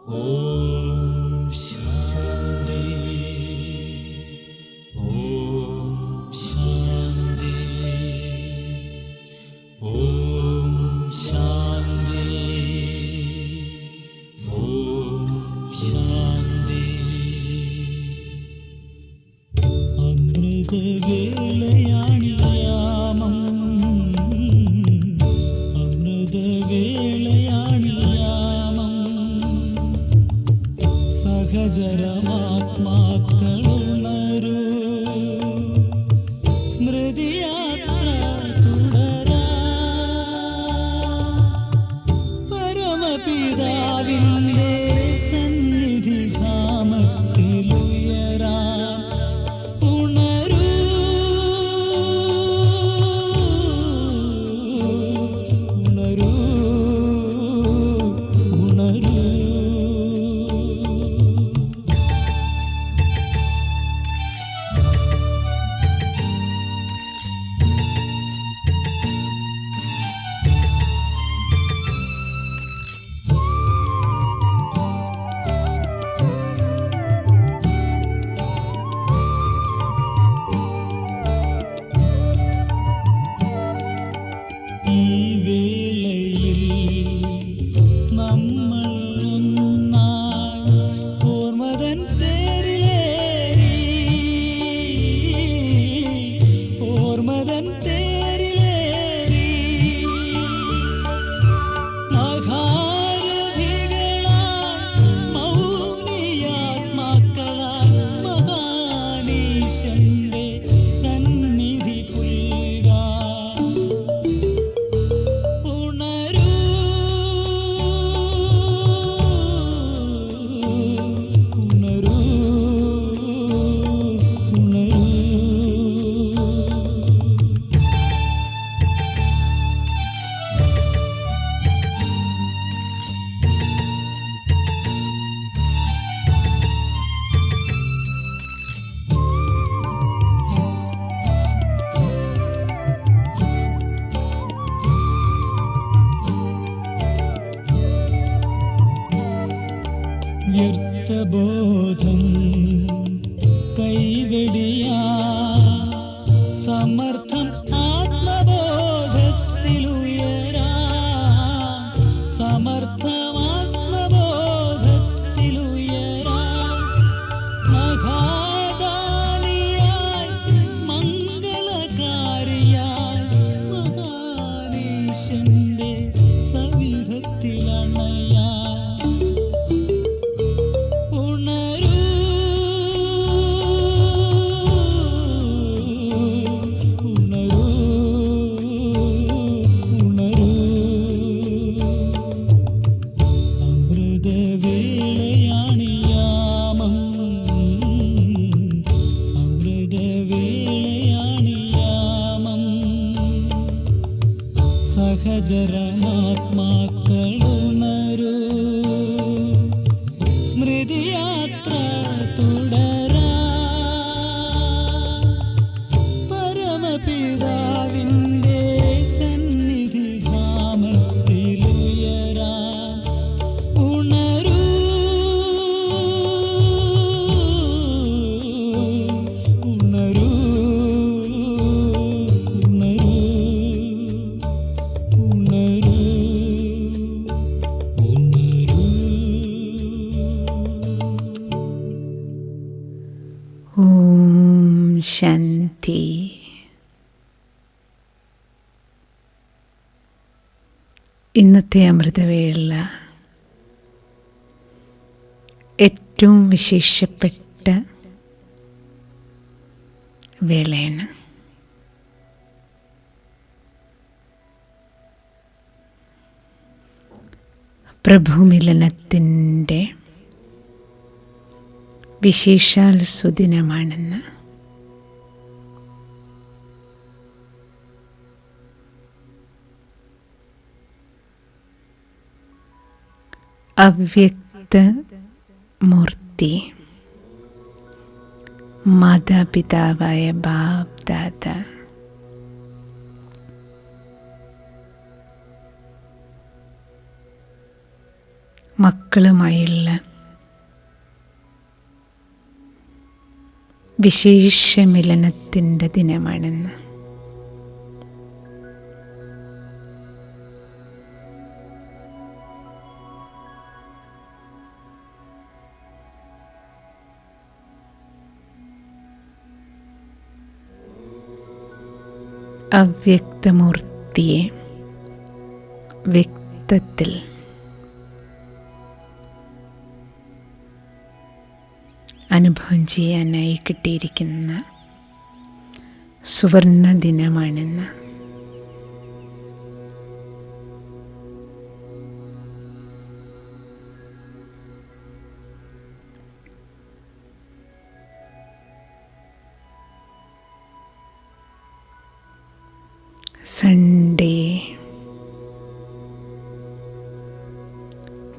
ഓം ശാന്തി. ഓം ശാന്തി. ഓം ശാന്തി. ഓം ശാന്തി. അമൃതവേളയാണിയാമം, അമൃതവേളയാണിയാമം. സഹചരമാത്മാക്കളുണരൂ, സ്മൃതിയാത്ര തുടരാം. പരമപിതാവിന്റെ സന്നിധി ധാമത്തിലുയരാം. ഉണരൂ, ഉണരൂ, ഉണരൂ. ഈ വേളയിൽ നമ്മൾ ഒന്നായി ഓർമ്മതൻ തേരിലേറി, ഓർമ്മതൻ തേരിലേറി. മഹാരഥികളായി മൗനിയാത്മാക്കളായി മഹാനീശന്റെ സന്നിധി പുൽകാം. ഉണരൂ, ഉണരൂ, ഉണരൂ. വ്യർത്ഥബോധം കൈവെടിയാ, സമർത്ഥം ആത്മബോധത്തിലുയരാ, സമർത്ഥം ആത്മബോധത്തിലുയരാ. മഹാദാനിയായി മംഗളകാരിയായി മഹാനീശന്റെ സവിധത്തിലണയാ. ഉണരൂ, ഉണരൂ, ഉണരൂ. അമൃതവേളയാണിയാമം, അമൃതവേളയാണിയാമം. സഹചരമാത്മാക്കളുണരൂ, സ്മൃതിയാത്ര തുടരാം. പരമപിതാവിന്റെ സന്നിധി ധാമത്തിലുയരാം. ഉണരൂ, ഉണരൂ, ഉണരൂ, ഉണരൂ, ഉണരൂ. ഓം ശാന്തി. ഇന്നത്തെ അമൃതവേള ഏറ്റവും വിശേഷപ്പെട്ട വേളയാണ്. പ്രഭുമിലനത്തിൻ്റെ വിശേഷാൽ സുദിനമാണെന്ന് അവ്യക്ത മൂർത്തി മാതാപിതാവായ ബാബ് ദാദ മക്കളുമായുള്ള വിശേഷ മിലനത്തിൻ്റെ ദിനമാണെന്ന്. അവ്യക്തമൂർത്തിയെ വ്യക്തത്തിൽ അനുഭവം ചെയ്യാനായി കിട്ടിയിരിക്കുന്ന സുവർണ ദിനമാണെന്ന്. സൺഡേ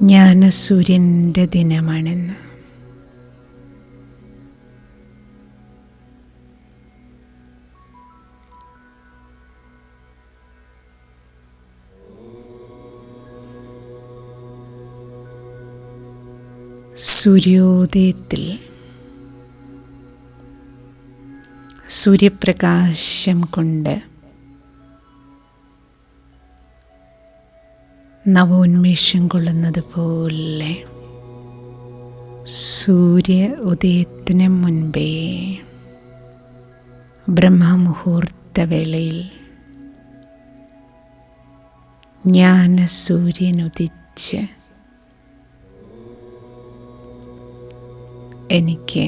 ജ്ഞാനസൂര്യൻ്റെ ദിനമാണെന്ന്. സൂര്യോദയത്തിൽ സൂര്യപ്രകാശം കൊണ്ട് നവോന്മേഷം കൊള്ളുന്നത് പോലെ സൂര്യ ഉദയത്തിന് മുൻപേ ബ്രഹ്മമുഹൂർത്തവേളയിൽ ജ്ഞാനസൂര്യനുദിച്ച് എനിക്ക്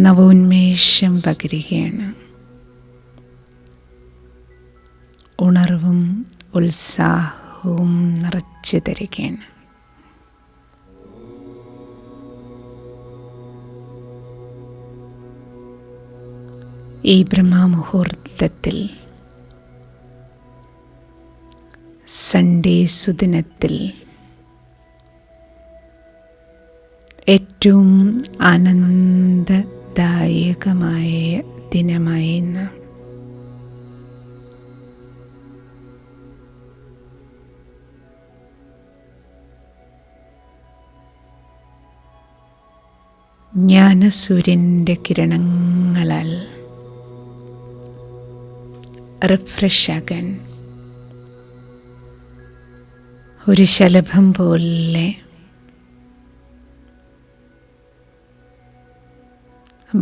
നവോന്മേഷം പകരുകയാണ്. ഉണർവും ഉത്സാഹവും നിറച്ചു തരികയാണ്. ഈ ബ്രഹ്മമുഹൂർത്തത്തിൽ സൺഡേ സുദിനത്തിൽ ഏറ്റവും ആനന്ദദായകമായ ദിനമായി ഇന്ന്. ജ്ഞാനസൂര്യൻ്റെ കിരണങ്ങളാൽ റിഫ്രഷാകാൻ ഒരു ശലഭം പോലെ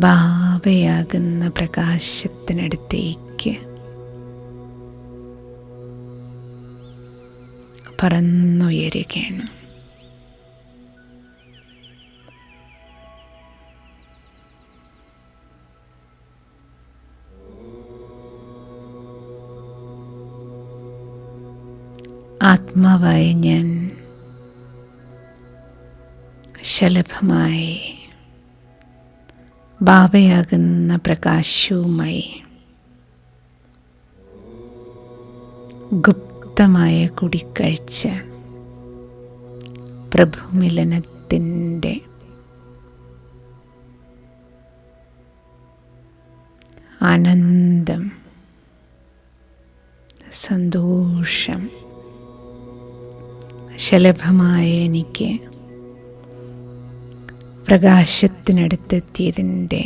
ഭാവയാകുന്ന പ്രകാശത്തിനടുത്തേക്ക് പറന്നുയരുകയാണ്. ആത്മാവായ ഞാൻ ശലഭമായി ഭാവയാകുന്ന പ്രകാശവുമായി ഗുപ്തമായ കൂടിക്കാഴ്ച പ്രഭുമിലനത്തിൻ്റെ ആനന്ദം, സന്തോഷം ശലഭമായ എനിക്ക് പ്രകാശത്തിനടുത്തെത്തിയതിൻ്റെ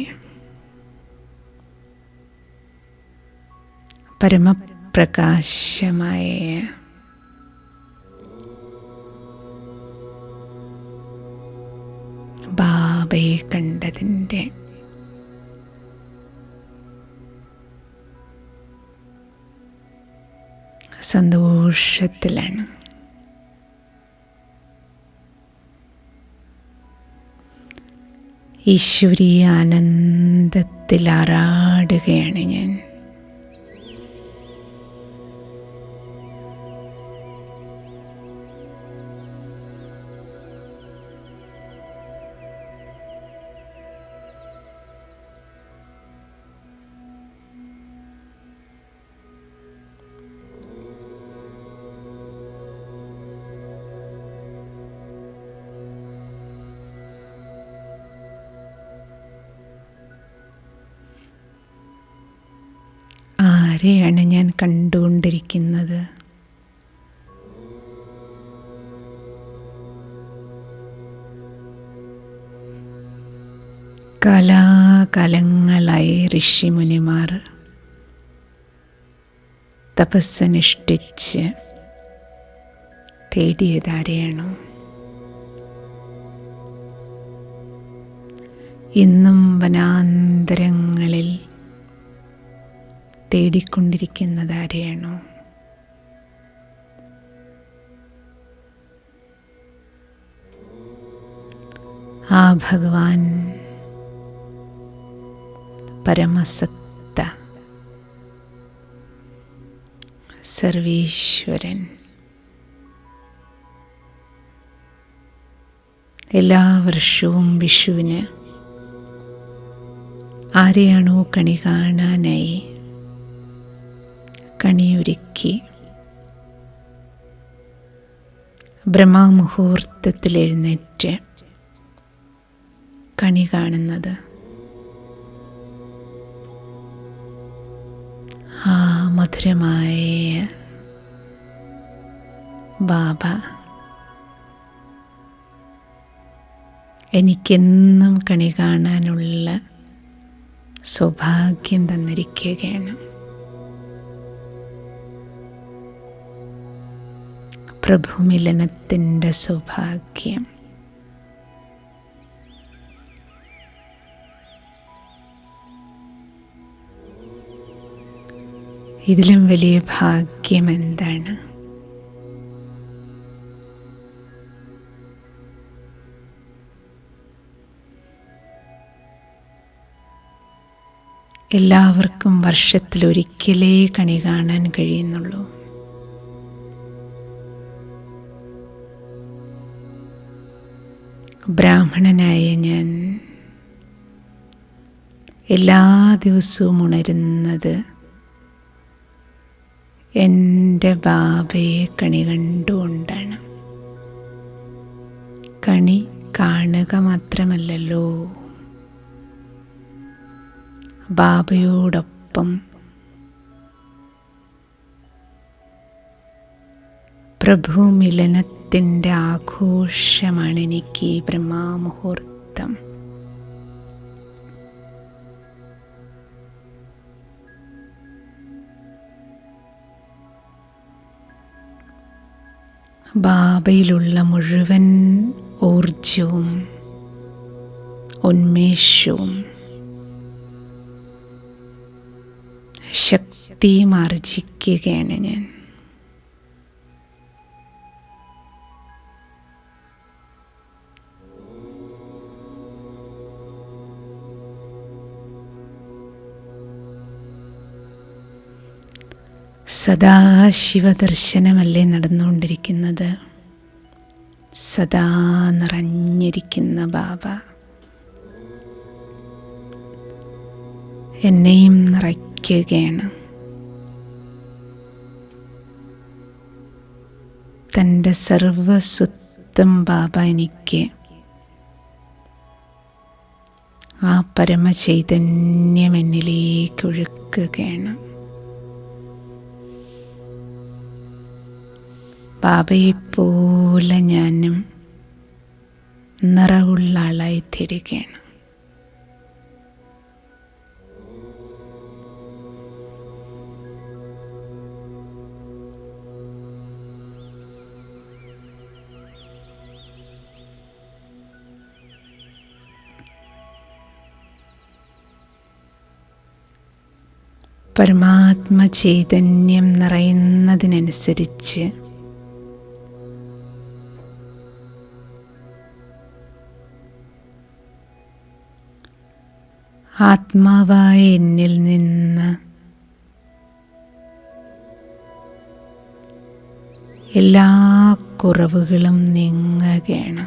പരമപ്രകാശമായ ബാബയെ കണ്ടതിൻ്റെ സന്തോഷത്തിലാണ്. ഈശ്വരീയ ആനന്ദത്തിൽ ആറാടുകയാണ് ഞാൻ. ആരെയാണ് ഞാൻ കണ്ടുകൊണ്ടിരിക്കുന്നത്? കാലാകാലങ്ങളായി ഋഷിമുനിമാർ തപസ്സനുഷ്ഠിച്ച് തേടിയതാരെയാണോ ഇന്നും വനാന്തരങ്ങളിൽ തേടിക്കൊണ്ടിരിക്കുന്നതാരെയാണോ ആ ഭഗവാൻ പരമസത്ത സർവീശ്വരൻ എല്ലാ വർഷവും വിഷുവിന് ആരെയാണോ കണി കാണാനായി കണിയൊരുക്കി ബ്രഹ്മമുഹൂർത്തത്തിൽ എഴുന്നേറ്റ് കണി കാണുന്നത് ആ മധുരമായ ബാബ എനിക്കെന്നും കണി കാണാനുള്ള സൗഭാഗ്യം തന്നിരിക്കുകയാണ്. പ്രഭുമിലനത്തിൻ്റെ സൗഭാഗ്യം. ഇതിലും വലിയ ഭാഗ്യം എന്താണ്? എല്ലാവർക്കും വർഷത്തിലൊരിക്കലേ കണി കാണാൻ കഴിയുന്നുള്ളൂ. ബ്രാഹ്മണനായ ഞാൻ എല്ലാ ദിവസവും ഉണരുന്നത് എൻ്റെ ബാബയെ കണി കണ്ടുകൊണ്ടാണ്. കണി കാണുക മാത്രമല്ലല്ലോ, ബാബയോടൊപ്പം പ്രഭുമിലനത്തിൻ്റെ ആഘോഷമാണ് എനിക്ക് ഈ ബ്രഹ്മമുഹൂർത്തം. ബാബയിലുള്ള മുഴുവൻ ഊർജവും ഉന്മേഷവും ശക്തിയും ആർജിക്കുകയാണ് ഞാൻ. സദാ ശിവദർശനമല്ലേ നടന്നുകൊണ്ടിരിക്കുന്നത്? സദാ നിറഞ്ഞിരിക്കുന്ന ബാബ എന്നെയും നിറയ്ക്കുകയാണ്. തൻ്റെ സർവസ്വത്വം ബാബ എനിക്ക് ആ പരമചൈതന്യം എന്നിലേക്ക് ഒഴുക്കുകയാണ്. ബാബയെപ്പോലെ ഞാനും നിറവുള്ള ആളായി തീരുകയാണ്. പരമാത്മ ചൈതന്യം നിറയുന്നതിനനുസരിച്ച് ആത്മാവായ എന്നിൽ നിന്ന് എല്ലാ കുറവുകളും നീങ്ങുകയാണ്.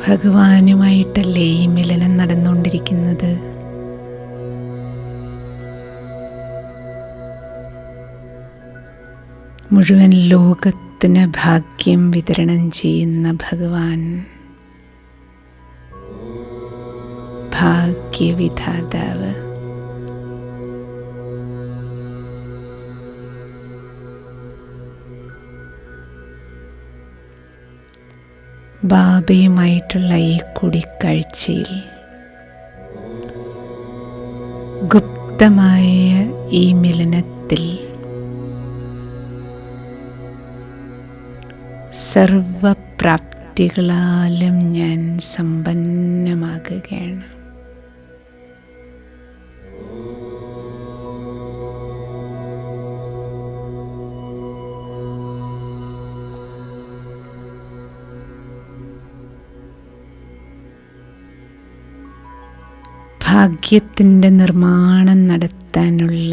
ഭഗവാനുമായിട്ടല്ലേ ഈ മിലനം നടന്നുകൊണ്ടിരിക്കുന്നത്? മുഴുവൻ ലോകത്തിന് ഭാഗ്യം വിതരണം ചെയ്യുന്ന ഭഗവാൻ, ഭാഗ്യവിധാതാവ്. ബാബയുമായിട്ടുള്ള ഈ കൂടിക്കാഴ്ചയിൽ, ഗുപ്തമായ ഈ മിലനത്തിൽ സർവപ്രാപ്തികളാലും ഞാൻ സമ്പന്നമാകുകയാണ്. ഭാഗ്യത്തിൻ്റെ നിർമ്മാണം നടത്താനുള്ള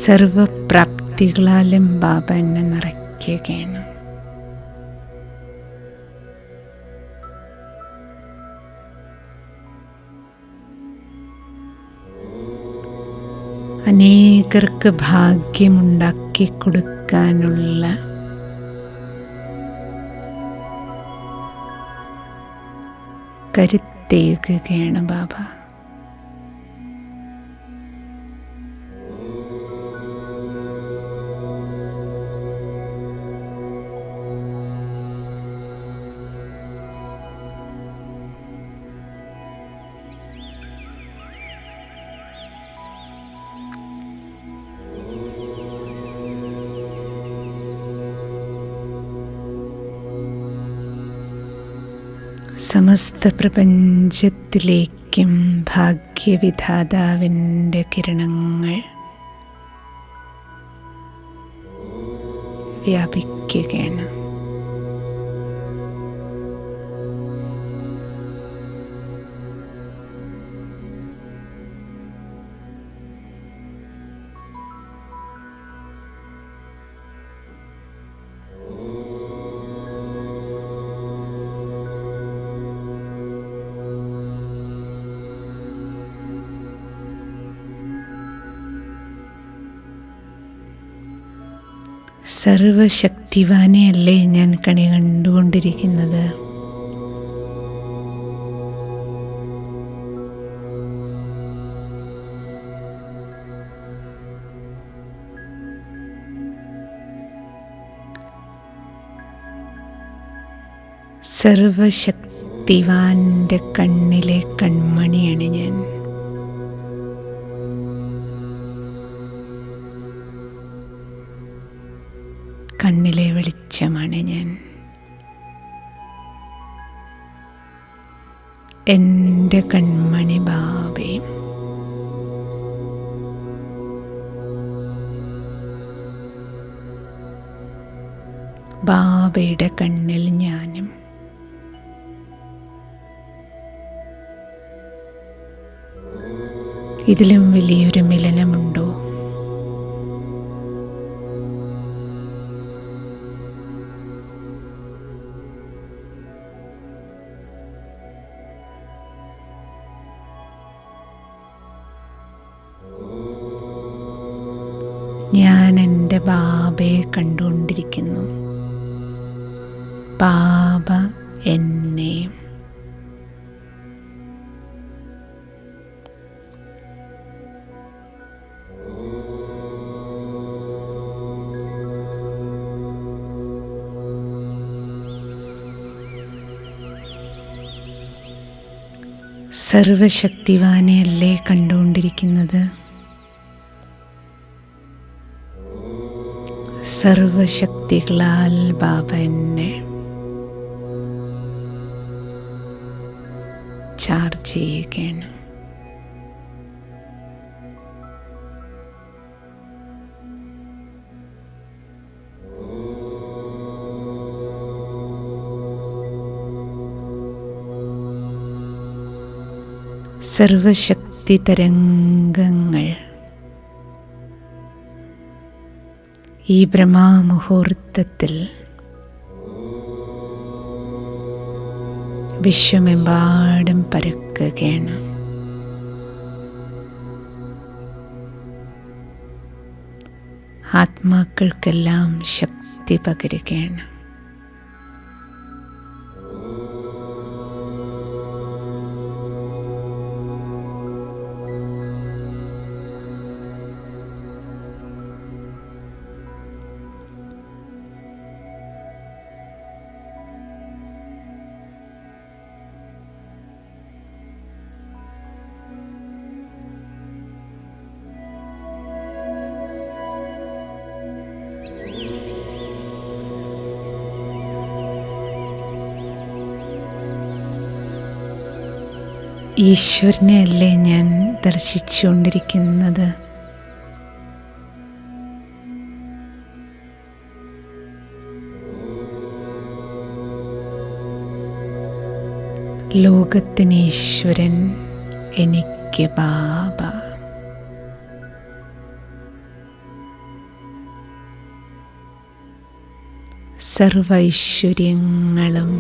സർവപ്രാപ്തികളാലും ബാബ എന്നെ നിറയ്ക്കുകയാണ്. അനേകർക്ക് ഭാഗ്യമുണ്ടാക്കി കൊടുക്കാനുള്ള കരുത്തേകുകയാണ് ബാബ. സമസ്ത പ്രപഞ്ചത്തിലേക്കും ഭാഗ്യവിധാതാവിൻ്റെ കിരണങ്ങൾ വ്യാപിക്കുകയാണ്. സർവശക്തിവാനെയല്ലേ ഞാൻ കണി കണ്ടുകൊണ്ടിരിക്കുന്നത്? സർവശക്തിവാന്റെ കണ്ണിലെ കൺമണിയാണ് ഞാൻ. കണ്ണിലെ വെളിച്ചമാണ് ഞാൻ. എൻ്റെ കൺമണി ബാബയും. ബാബയുടെ കണ്ണിൽ ഞാനും. ഇതിലും വലിയൊരു മിലനമുണ്ടോ? ഞാൻ എൻ്റെ ബാബയെ കണ്ടുകൊണ്ടിരിക്കുന്നു. ബാബ എന്നെയും. സർവശക്തിവാനെയല്ലേ കണ്ടുകൊണ്ടിരിക്കുന്നത്? സർവശക്തികളാൽ ബാബ എന്നെ ചാർജ് ചെയ്യുകയാണ്. സർവശക്തി തരംഗങ്ങൾ ഈ ബ്രഹ്മമുഹൂർത്തത്തിൽ വിശ്വമെമ്പാടും പരക്കുകയാണ്. ആത്മാക്കൾക്കെല്ലാം ശക്തി പകരുകയാണ്. ഈശ്വരനെ അല്ലേ ഞാൻ ദർശിച്ചുകൊണ്ടിരിക്കുന്നത്? ലോകത്തിന് ഈശ്വരൻ, എനിക്ക് ബാബ. സർവ ഐശ്വര്യങ്ങളും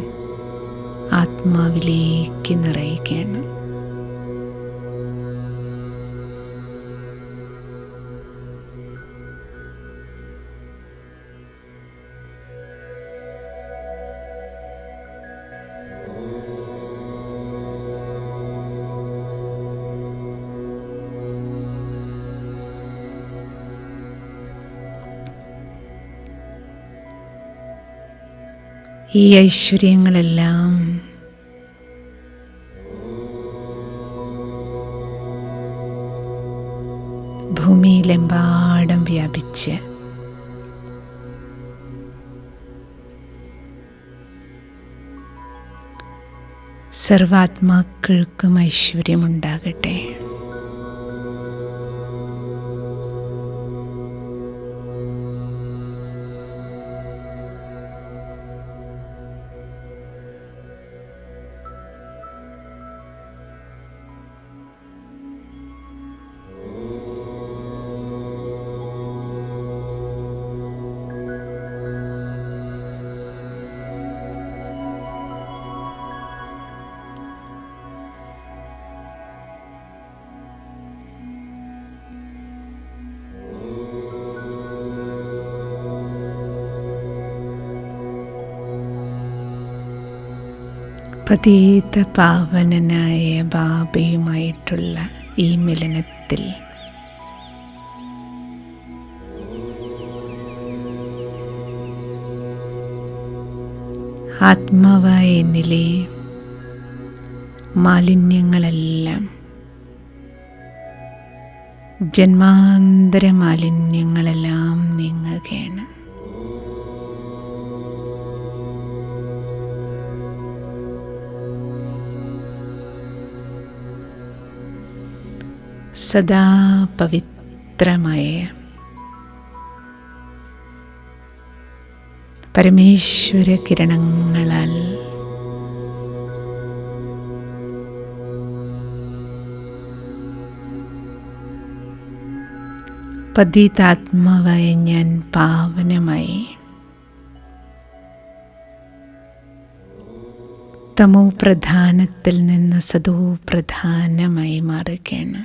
ആത്മാവിലേക്ക് നിറയുകയാണ്. ഈ ഐശ്വര്യങ്ങളെല്ലാം ഭൂമിയിലെമ്പാടും വ്യാപിച്ച് സർവാത്മാക്കൾക്കും ഐശ്വര്യമുണ്ടാകട്ടെ. പതീത പാവനനായ ബാബയുമായിട്ടുള്ള ഈ മിലനത്തിൽ ആത്മാവായ എന്നിലെ മാലിന്യങ്ങളെല്ലാം, ജന്മാന്തര മാലിന്യങ്ങളെല്ലാം നീങ്ങുകയാണ്. സദാ പവിത്രമായ പരമേശ്വര കിരണങ്ങളാൽ പതിതാത്മാവായ ഞാൻ പാവനമായി തമോ പ്രധാനത്തിൽ നിന്ന് സദോ പ്രധാനമായി മാറുകയാണ്.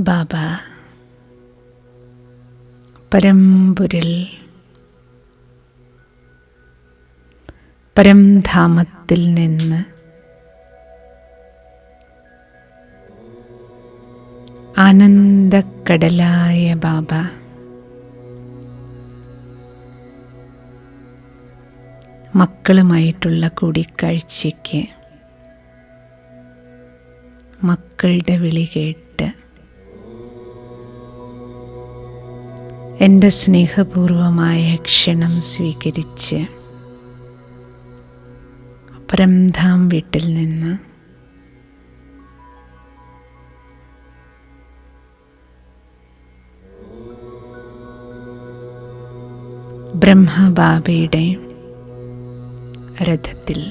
ബാബ പരമ്പൊരുൾ പരംധാമത്തിൽ നിന്ന് ആനന്ദക്കടലായ ബാബ മക്കളുമായിട്ടുള്ള കൂടിക്കാഴ്ചയ്ക്ക് മക്കളുടെ വിളി കേട്ട് എൻ്റെ സ്നേഹപൂർവമായ ക്ഷണം സ്വീകരിച്ച് പരംധാം വീട്ടിൽ നിന്ന് ബ്രഹ്മബാബയുടെ രഥത്തിൽ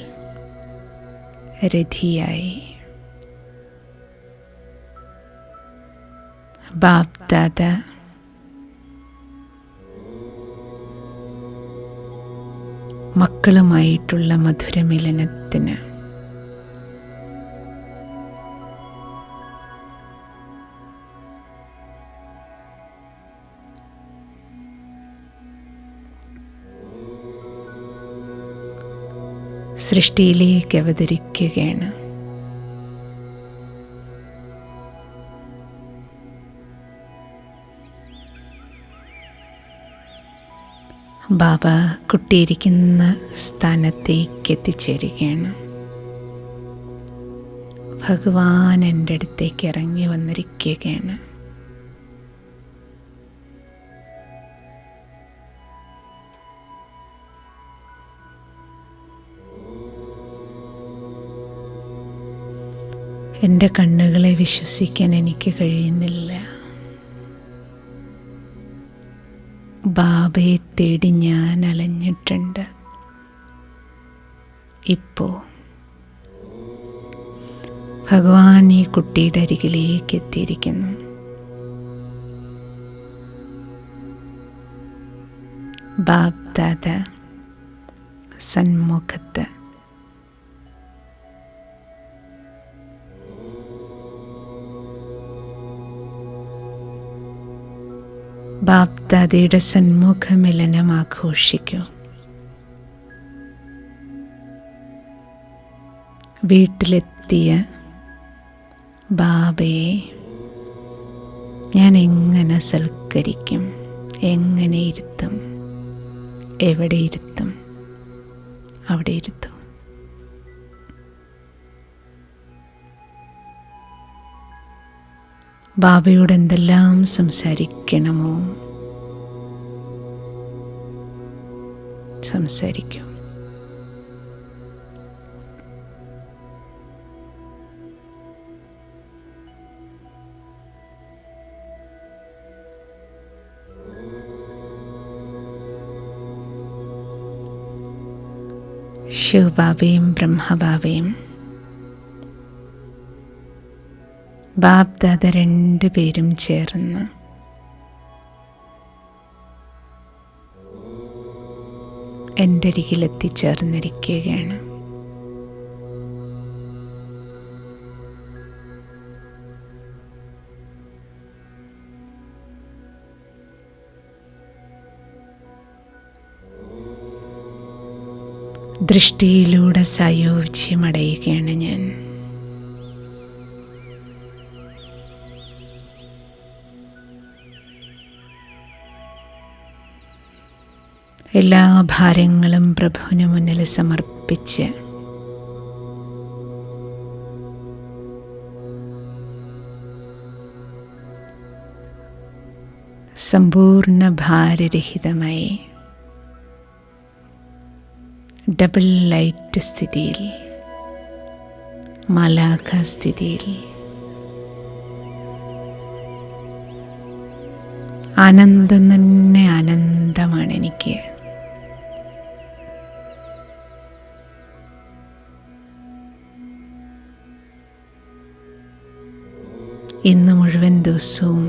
രഥിയായി ബാപ്ദാദ മക്കളുമായിട്ടുള്ള മധുരമിലനത്തിന് സൃഷ്ടിയിലേക്ക് അവതരിക്കുകയാണ്. ബാബ കുട്ടിയിരിക്കുന്ന സ്ഥാനത്തേക്ക് എത്തിച്ചേരുകയാണ്. ഭഗവാൻ എൻ്റെ അടുത്തേക്ക് ഇറങ്ങി വന്നിരിക്കുകയാണ്. എൻ്റെ കണ്ണുകളെ വിശ്വസിക്കാൻ എനിക്ക് കഴിയുന്നില്ല. ബാബയെ തേടി ഞാൻ അലഞ്ഞിട്ടുണ്ട്. ഇപ്പോൾ ഭഗവാൻ ഈ കുട്ടിയുടെ അരികിലേക്ക് എത്തിയിരിക്കുന്നു. ബാപ്ദാദ സന്മുഖത്ത് ബാപ്ദാദയുടെ സന്മുഖമിലനം ആഘോഷിക്കൂ. വീട്ടിലെത്തിയ ബാബയെ ഞാൻ എങ്ങനെ സൽക്കരിക്കും, എങ്ങനെ ഇരുത്തും, എവിടെ ഇരുത്തും? അവിടെ ഇരുത്തും. ബാബയോട് എന്തെല്ലാം സംസാരിക്കണമോ സംസാരിക്കൂ. ശിവബാബയും ബ്രഹ്മബാബയും ബാപ്ദാദ രണ്ടുപേരും ചേർന്ന് എൻ്റെ അരികിലെത്തിച്ചേർന്നിരിക്കുകയാണ്. ദൃഷ്ടിയിലൂടെ സായുജ്യമടയുകയാണ് ഞാൻ. എല്ലാ ഭാരങ്ങളും പ്രഭുവിന് മുന്നിൽ സമർപ്പിച്ച് സമ്പൂർണ്ണ ഭാരരഹിതമായി ഡബിൾ ലൈറ്റ് സ്ഥിതിയിൽ, മാലാഖ സ്ഥിതിയിൽ ആനന്ദം തന്നെ ആനന്ദമാണ് എനിക്ക്. ഇന്ന് മുഴുവൻ ദിവസവും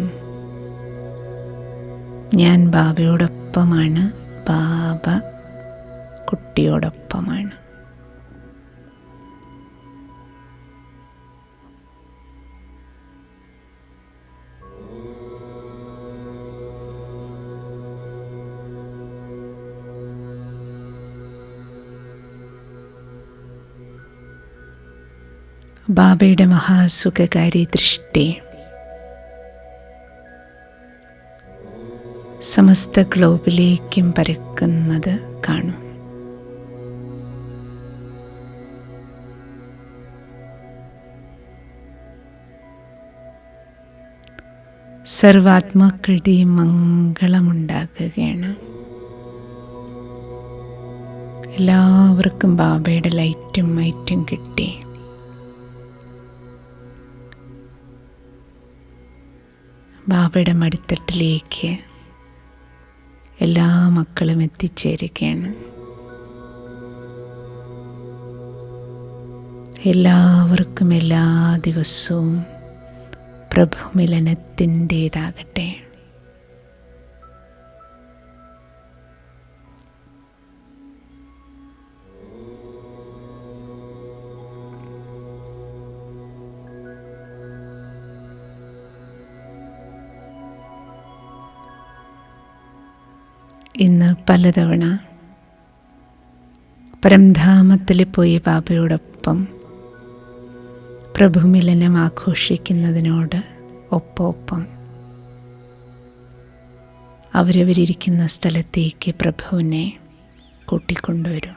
ഞാൻ ബാബയോടൊപ്പമാണ്, ബാബ കുട്ടിയോടൊപ്പമാണ്. ബാബയുടെ മഹാസുഖകാരി ദൃഷ്ടി സമസ്ത ഗ്ലോബിലേക്കും പരക്കുന്നത് കാണും. സർവാത്മാക്കളുടെയും മംഗളമുണ്ടാക്കുകയാണ്. എല്ലാവർക്കും ബാബയുടെ ലൈറ്റും മൈറ്റും കിട്ടി. ബാബയുടെ മടിത്തട്ടിലേക്ക് എല്ലാ മക്കളും എത്തിച്ചേരുകയാണ്. എല്ലാവർക്കും എല്ലാ ദിവസവും പ്രഭുമിലനത്തിൻ്റേതാകട്ടെ. ഇന്ന് പലതവണ പരംധാമത്തിൽ പോയി ബാബയോടൊപ്പം പ്രഭുമിലനം ആഘോഷിക്കുന്നതിനോട് ഒപ്പം അവരവരിയ്ക്കുന്ന സ്ഥലത്തേക്ക് പ്രഭുവിനെ കൂട്ടിക്കൊണ്ടുവരും.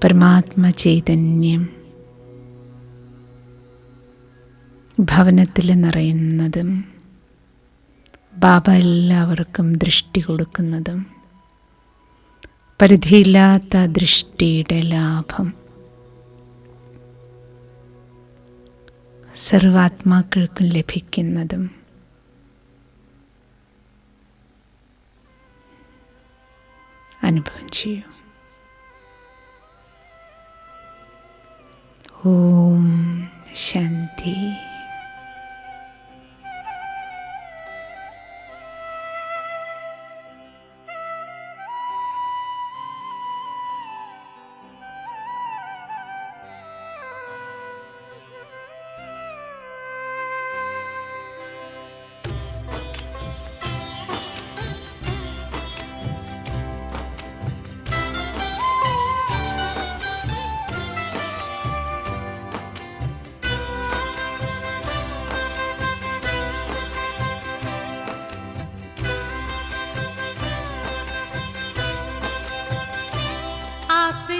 പരമാത്മ ചൈതന്യം ഭവനത്തിൽ നിറയുന്നതും ബാബ എല്ലാവർക്കും ദൃഷ്ടി കൊടുക്കുന്നതും പരിധിയില്ലാത്ത ദൃഷ്ടിയുടെ ലാഭം സർവാത്മാക്കൾക്കും ലഭിക്കുന്നതും അനുഭവം ചെയ്യൂ. ഓം ശാന്തി.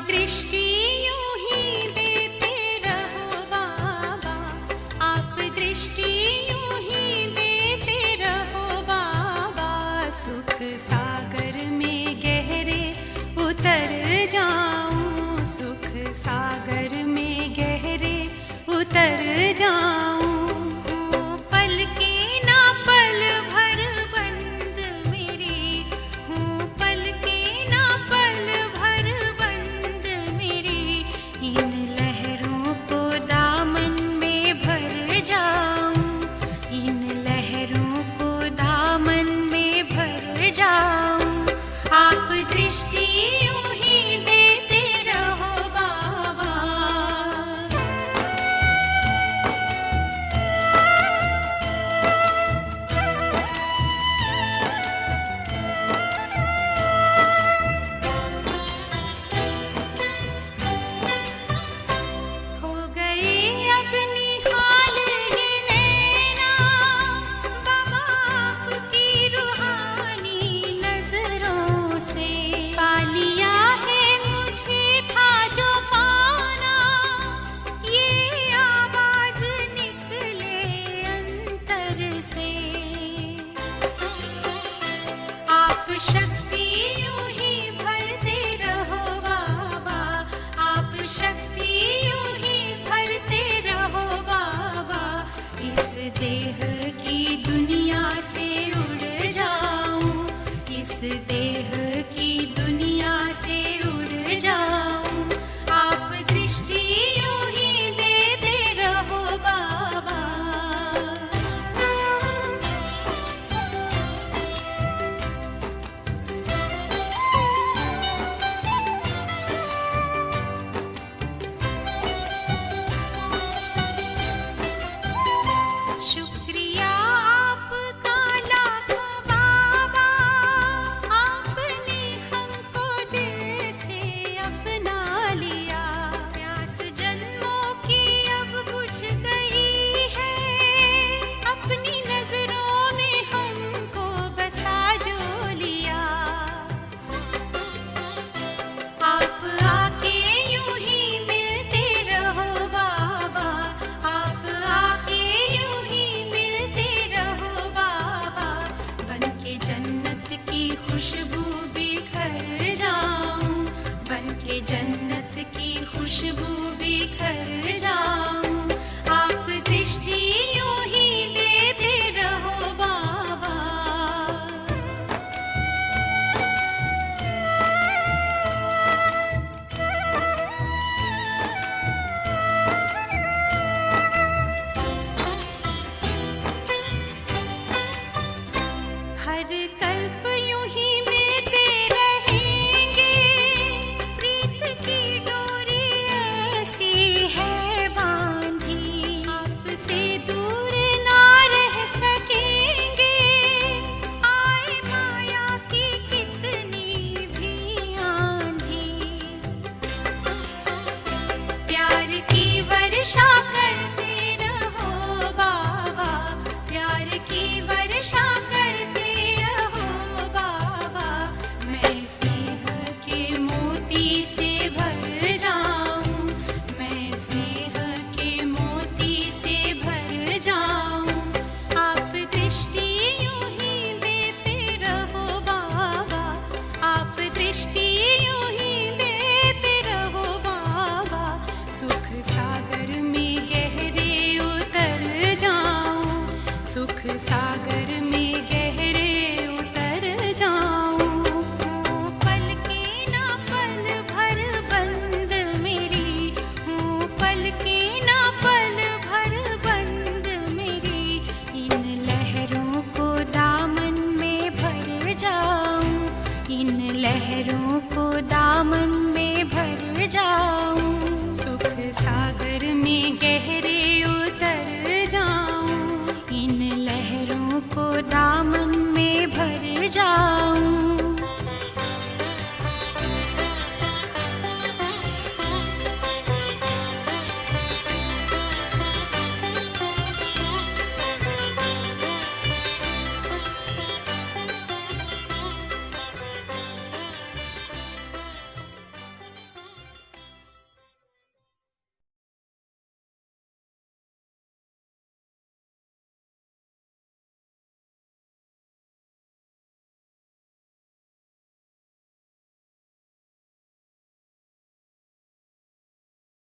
दृष्टि यूं ही देते रहो बाबा, आप दृष्टि यूं ही देते रहो बाबा। सुख सागर में गहरे उतर जाऊं, सुख सागर में गहरे उतर जाऊं। पल के ना पल भर बंद मेरी हूँ, पल के ना पल भर बंद मेरी। इन लहरों को दामन में भर जाऊं, इन लहरों को दामन में भर जाऊं। आप दृष्टि यूं ही देते रहो बाबा। हो गए अब निहाल ये नैना बाबा आपकी रूहानी नजरों से। पा लिया है मुझे था जो पाना, ये आवाज निकले अंतर से। आप शक्ति यूं ही भरते रहो बाबा, आप शक्ति यूं ही भरते रहो बाबा। इस देह की दुनिया से उड़ जाऊं, इस देह की दुनिया से उड़ जाऊं। आप दृष्टि यूं ही देते रहो बाबा। शुक्रिया आपका लाखों बाबा, आप खुशबू बिखर जाऊं, बन के जन्नत की खुशबू बिखर जाऊं। आप दृष्टि यूं ही देते रहो बाबा। हर कल्प यूं ही मिलते रहेंगे, प्रीत की डोरी ऐसी है बांधी। आपसे दूर ना रह सकेंगे, आए माया की कितनी भी आंधी। प्यार की वर्षा करते रहो बाबा, प्यार की वर्षा करते रहो बाबा। मैं स्नेह के मोती से भर जाऊं, मैं स्नेह के मोती से भर जाऊं। आप दृष्टि यूं ही देते रहो बाबा, आप दृष्टि यूं ही देते रहो बाबा। सुख सागर में गहरे उतर जाऊं, सुख सागर में गहरे उतर जाऊं। हूँ पलकें ना पल भर बंद मेरी, हूँ पलकें ना पल भर बंद मेरी। इन लहरों को दामन में भर जाऊं, इन लहरों को दामन में भर जाऊं। सुख सागर में गहरे उतर जाऊं, इन लहरों को दामन में भर जाऊं।